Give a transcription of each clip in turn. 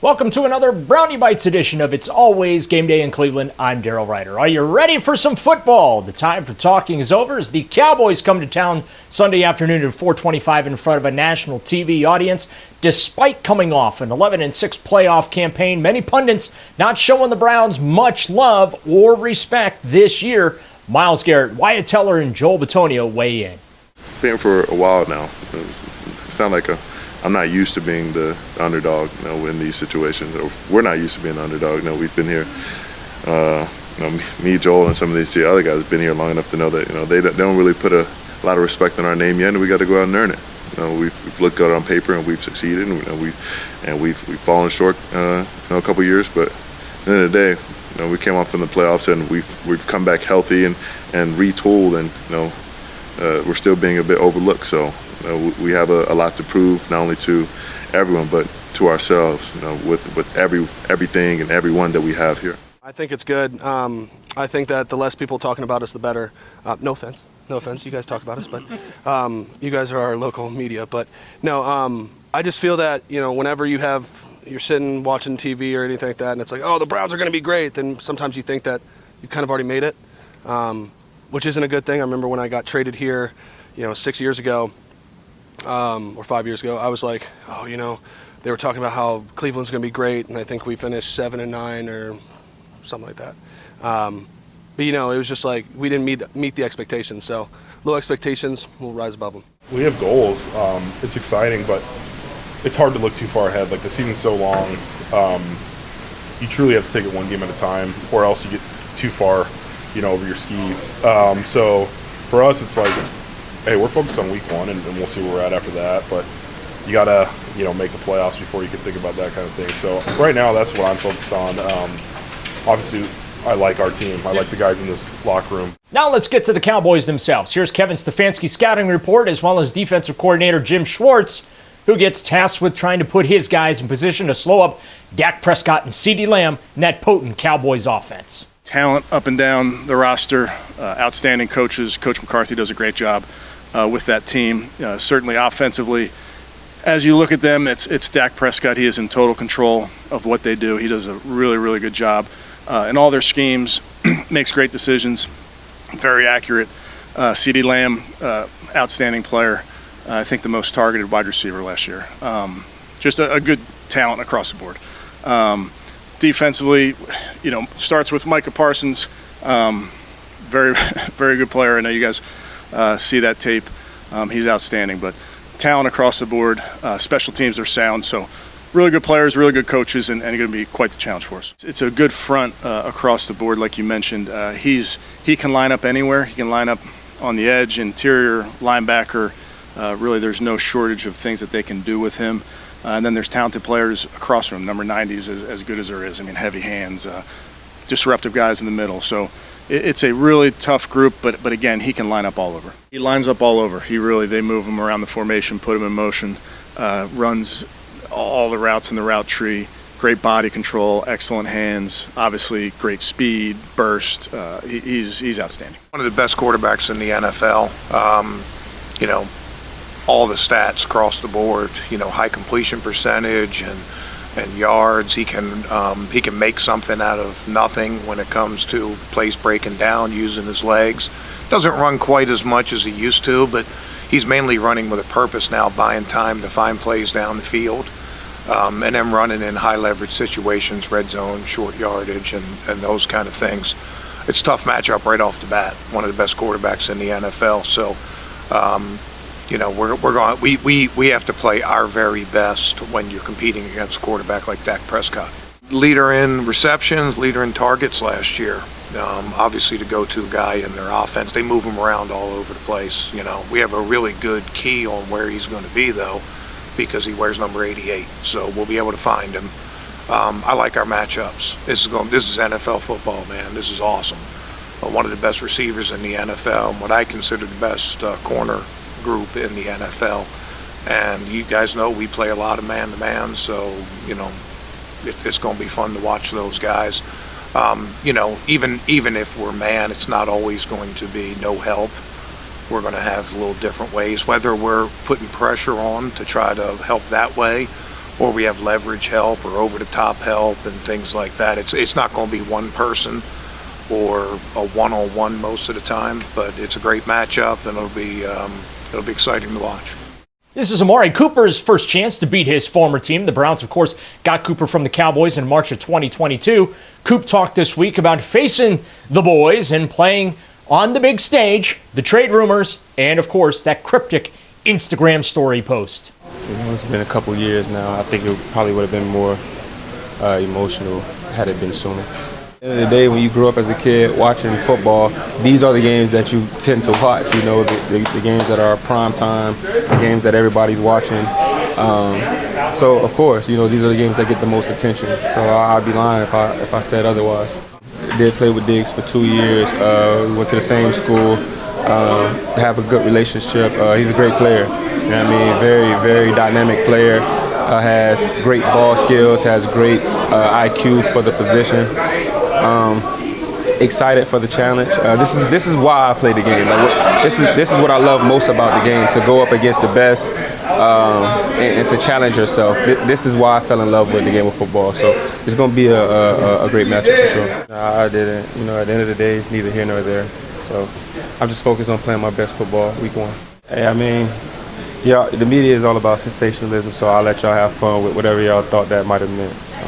Welcome to another Brownie Bites edition of It's Always Game Day in Cleveland. I'm Daryl Ryder. Are you ready for some football? The time for talking is over as the Cowboys come to town Sunday afternoon at 4:25 in front of a national TV audience. Despite coming off an 11-6 playoff campaign, many pundits not showing the Browns much love or respect this year. Myles Garrett, Wyatt Teller, and Joel Bitonio weigh in. Been for a while now. It's not like I'm not used to being the underdog, in these situations. Or we're not used to being the underdog. We've been here. Me, Joel, and some of these other guys have been here long enough to know that they don't really put a lot of respect on our name yet, and we got to go out and earn it. We've looked good on paper and we've succeeded, and we've fallen short a couple years. But at the end of the day, we came off from the playoffs and we've come back healthy and retooled, and we're still being a bit overlooked. So we have a lot to prove, not only to everyone but to ourselves. With everything and everyone that we have here. I think it's good. I think that the less people talking about us, the better. No offense, you guys talk about us, but you guys are our local media. But no, I just feel that whenever you're sitting watching TV or anything like that, and it's like, oh, the Browns are going to be great, then sometimes you think that you've kind of already made it, which isn't a good thing. I remember when I got traded here, 6 years ago, or 5 years ago, I was like, oh, they were talking about how Cleveland's going to be great, and I think we finished 7-9 or something like that. But it was just like we didn't meet the expectations. So low expectations, we'll rise above them. We have goals. It's exciting, but it's hard to look too far ahead. Like, the season's so long, you truly have to take it one game at a time, or else you get too far, over your skis. So for us, it's like, hey, we're focused on week one, and we'll see where we're at after that. But you gotta, make the playoffs before you can think about that kind of thing. So right now, that's what I'm focused on. Obviously, I like our team. I like the guys in this locker room. Now let's get to the Cowboys themselves. Here's Kevin Stefanski's scouting report, as well as defensive coordinator Jim Schwartz, who gets tasked with trying to put his guys in position to slow up Dak Prescott and CeeDee Lamb in that potent Cowboys offense. Talent up and down the roster, outstanding coaches. Coach McCarthy does a great job with that team. Certainly offensively, as you look at them, it's Dak Prescott. He is in total control of what they do. He does a really, really good job in all their schemes, makes great decisions, very accurate. CeeDee Lamb, outstanding player. I think the most targeted wide receiver last year. Just a good talent across the board. Defensively, starts with Micah Parsons. Very, very good player. I know you guys see that tape. He's outstanding, but talent across the board. Special teams are sound, so really good players, really good coaches, and going to be quite the challenge for us. It's a good front across the board, like you mentioned. He can line up anywhere. He can line up on the edge, interior, linebacker. Really, there's no shortage of things that they can do with him. And then there's talented players across from him. Number 90 is as good as there is. Heavy hands, disruptive guys in the middle. So it's a really tough group, but again, he can line up all over. He lines up all over. They move him around the formation, put him in motion, runs all the routes in the route tree. Great body control, excellent hands, obviously great speed, burst. He's outstanding. One of the best quarterbacks in the NFL. All the stats across the board, high completion percentage and yards. He can make something out of nothing when it comes to plays breaking down using his legs. Doesn't run quite as much as he used to, but he's mainly running with a purpose now, buying time to find plays down the field, and then running in high leverage situations, red zone, short yardage, and those kind of things. It's a tough matchup right off the bat. One of the best quarterbacks in the NFL. So. We have to play our very best when you're competing against a quarterback like Dak Prescott. Leader in receptions, leader in targets last year. Obviously the go-to guy in their offense. They move him around all over the place. We have a really good key on where he's going to be, though, because he wears number 88. So we'll be able to find him. I like our matchups. This is NFL football, man. This is awesome. One of the best receivers in the NFL, and what I consider the best corner group in the NFL, and you guys know we play a lot of man-to-man, so it's going to be fun to watch those guys. Even if we're man, it's not always going to be no help. We're going to have a little different ways, whether we're putting pressure on to try to help that way, or we have leverage help or over-the-top help and things like that. It's not going to be one person or a one-on-one most of the time, but it's a great matchup, and it'll be exciting to watch. This is Amari Cooper's first chance to beat his former team. The Browns, of course, got Cooper from the Cowboys in March of 2022. Coop talked this week about facing the boys and playing on the big stage, the trade rumors, and, of course, that cryptic Instagram story post. It's been a couple years now. I think it probably would have been more emotional had it been sooner. At the end of the day, when you grew up as a kid watching football, these are the games that you tend to watch, you know, the games that are prime time, the games that everybody's watching. So, of course, you know, these are the games that get the most attention. So I'd be lying if I said otherwise. I did play with Diggs for 2 years. We went to the same school, have a good relationship. He's a great player. You know what I mean? Very, very dynamic player. Has great ball skills, has great IQ for the position. Excited for the challenge. This is why I play the game. This is what I love most about the game, to go up against the best and to challenge yourself. This is why I fell in love with the game of football. So it's going to be a great matchup for sure. I didn't. You know, at the end of the day, it's neither here nor there. So I'm just focused on playing my best football week 1. Hey, I mean, yeah, the media is all about sensationalism, so I'll let y'all have fun with whatever y'all thought that might have meant. So.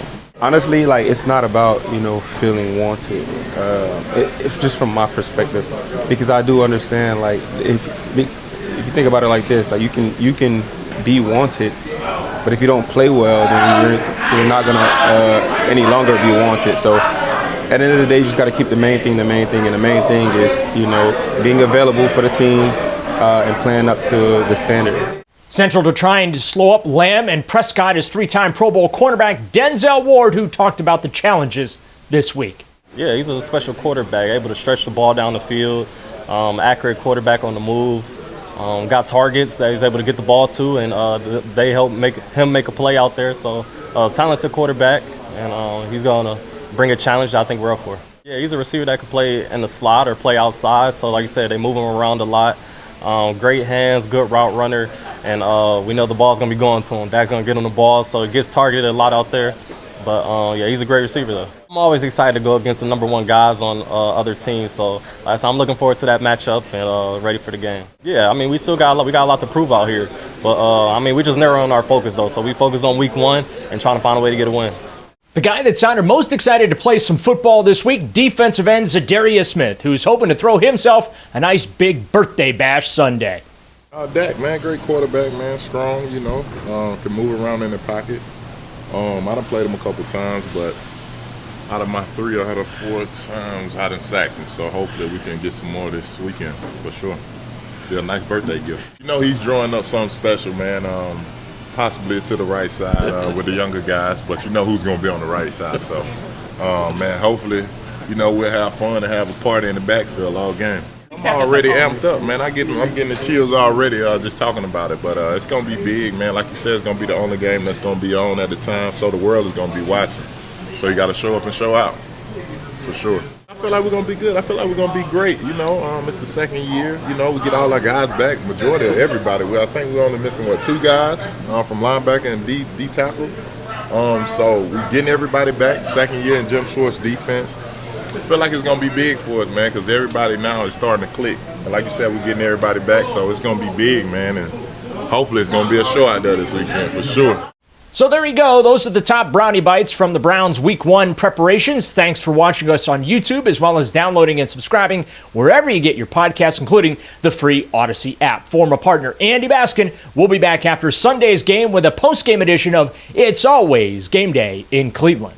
Honestly, like, it's not about, you know, feeling wanted. It's just from my perspective, because I do understand, like, if you think about it like this, like, you can be wanted, but if you don't play well, then you're not gonna any longer be wanted. So at the end of the day, you just got to keep the main thing, and the main thing is, you know, being available for the team and playing up to the standard. Central to trying to slow up Lamb and Prescott is 3-time Pro Bowl cornerback Denzel Ward, who talked about the challenges this week. Yeah, he's a special quarterback, able to stretch the ball down the field, accurate quarterback on the move, got targets that he's able to get the ball to, and they help him make a play out there. So talented quarterback, and he's going to bring a challenge that I think we're up for. Yeah, he's a receiver that can play in the slot or play outside. So like you said, they move him around a lot. Great hands, good route runner, and we know the ball's going to be going to him. Dak's going to get him the ball, so it gets targeted a lot out there. But, yeah, he's a great receiver, though. I'm always excited to go against the number 1 guys on other teams, so I'm looking forward to that matchup and ready for the game. Yeah, I mean, we got a lot to prove out here. But, I mean, we just narrowing our focus, though, so we focus on week 1 and trying to find a way to get a win. The guy that sounded most excited to play some football this week, defensive end Zadarius Smith, who's hoping to throw himself a nice big birthday bash Sunday. Dak, man, great quarterback, man, strong, you know, can move around in the pocket. I done played him a couple times, but out of my 3 out of 4 times, I done sacked him. So hopefully we can get some more this weekend, for sure. Be a nice birthday gift. You know, he's drawing up something special, man. Possibly to the right side with the younger guys, but you know who's going to be on the right side. So, man, hopefully, you know, we'll have fun and have a party in the backfield all game. I'm already amped up, man. I'm getting the chills already just talking about it. But it's going to be big, man. Like you said, it's going to be the only game that's going to be on at the time, so the world is going to be watching. So you got to show up and show out, for sure. I feel like we're going to be good. I feel like we're going to be great. You know, it's the second year. You know, we get all our guys back, majority of everybody. I think we're only missing, 2 guys from linebacker and D tackle. So we're getting everybody back, second year in Jim Schwartz defense. I feel like it's going to be big for us, man, because everybody now is starting to click. And like you said, we're getting everybody back, so it's going to be big, man. And hopefully it's going to be a show out there this weekend, for sure. So there you go. Those are the top brownie bites from the Browns Week 1 preparations. Thanks for watching us on YouTube, as well as downloading and subscribing wherever you get your podcasts, including the free Odyssey app. Former partner Andy Baskin will be back after Sunday's game with a post-game edition of It's Always Game Day in Cleveland.